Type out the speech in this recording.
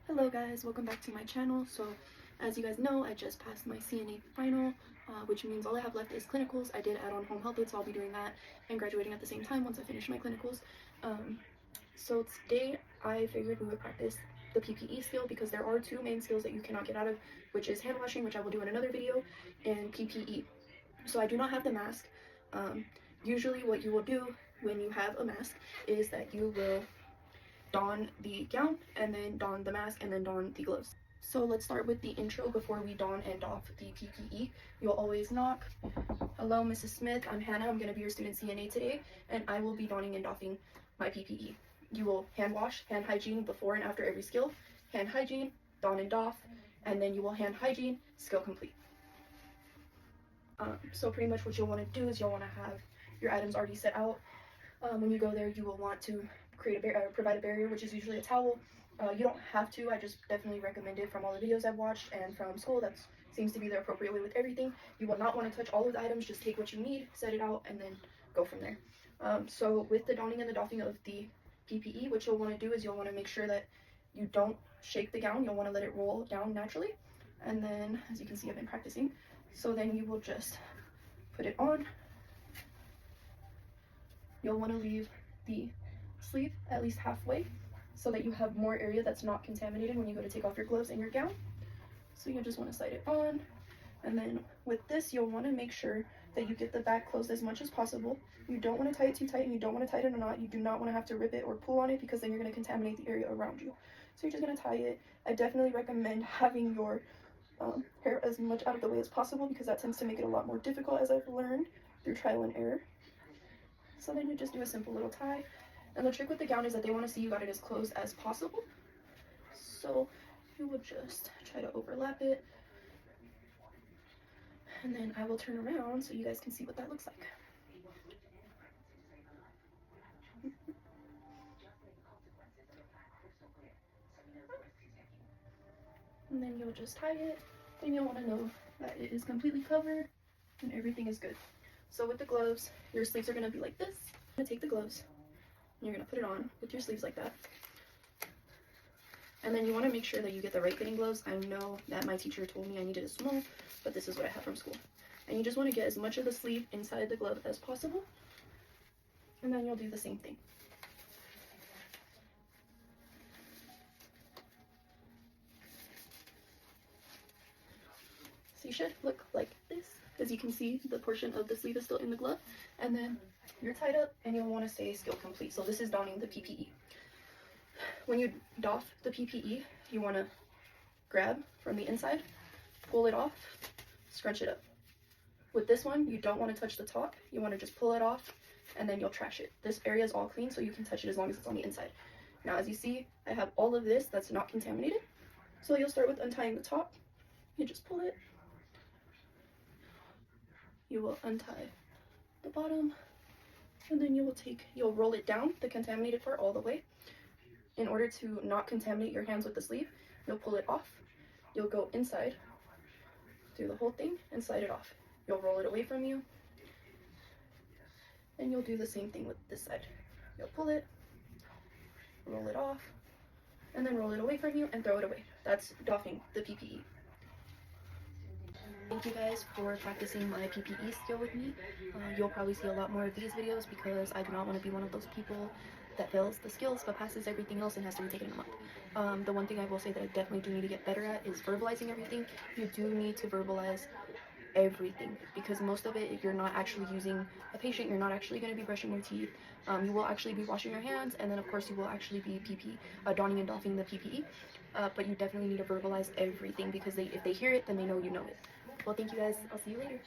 Hello guys, welcome back to my channel. So as you guys know, I just passed my CNA final, which means all I have left is clinicals. I did add on home health aid, so I'll be doing that and graduating at the same time once I finish my clinicals. So today I figured we would practice the PPE skill because there are two main skills that you cannot get out of, which is hand washing, which I will do in another video, and PPE. So I do not have the mask. Usually what you will do when you have a mask is that you will don the gown and then don the mask and then don the gloves. So let's start with the intro before we don and doff the PPE. You'll always knock. Hello, Mrs. Smith. I'm Hannah. I'm going to be your student CNA today, and I will be donning and doffing my PPE. You will hand wash, hand hygiene before and after every skill, hand hygiene, don and doff, and then you will hand hygiene, skill complete. So pretty much what you'll want to do is you'll want to have your items already set out. When you go there, you will want to provide a barrier, which is usually a towel. You don't have to. I just definitely recommend it from all the videos I've watched and from school. That seems to be the appropriate way with everything. You will not want to touch all of the items. Just take what you need, set it out, and then go from there. So with the donning and the doffing of the PPE, what you'll want to do is you'll want to make sure that you don't shake the gown. You'll want to let it roll down naturally. And then, as you can see, I've been practicing. So then you will just put it on. You'll want to leave the sleeve at least halfway so that you have more area that's not contaminated when you go to take off your gloves and your gown. So you just want to slide it on, and then with this you'll want to make sure that you get the back closed as much as possible. You don't want to tie it too tight and you don't want to tie it in a knot. You do not want to have to rip it or pull on it because then you're going to contaminate the area around you. So you're just going to tie it. I definitely recommend having your hair as much out of the way as possible because that tends to make it a lot more difficult, as I've learned through trial and error. So then you just do a simple little tie. And the trick with the gown is that they want to see you got it as close as possible. So you will just try to overlap it. And then I will turn around so you guys can see what that looks like. And then you'll just tie it. And you'll want to know that it is completely covered and everything is good. So with the gloves, your sleeves are going to be like this. You're going to take the gloves and you're going to put it on with your sleeves like that. And then you want to make sure that you get the right fitting gloves. I know that my teacher told me I needed a small, but this is what I have from school. And you just want to get as much of the sleeve inside the glove as possible. And then you'll do the same thing. So you should look like this. As you can see, the portion of the sleeve is still in the glove. And then you're tied up and you'll want to say skill complete. So this is donning the PPE. When you doff the PPE, you want to grab from the inside, pull it off, scrunch it up. With this one, you don't want to touch the top. You want to just pull it off and then you'll trash it. This area is all clean, so you can touch it as long as it's on the inside. Now, as you see, I have all of this that's not contaminated. So you'll start with untying the top. You just pull it. You will untie the bottom, and then you'll roll it down, the contaminated part, all the way. In order to not contaminate your hands with the sleeve, you'll pull it off. You'll go inside, do the whole thing, and slide it off. You'll roll it away from you, and you'll do the same thing with this side. You'll pull it, roll it off, and then roll it away from you and throw it away. That's doffing the PPE. Thank you guys for practicing my PPE skill with me. You'll probably see a lot more of these videos because I do not want to be one of those people that fails the skills but passes everything else and has to retake it in a month. The one thing I will say that I definitely do need to get better at is verbalizing everything. You do need to verbalize everything because most of it, if you're not actually using a patient, you're not actually going to be brushing your teeth. You will actually be washing your hands, and then of course you will actually be donning and doffing the PPE. But you definitely need to verbalize everything because if they hear it, then they know you know it. Well, thank you guys. I'll see you later.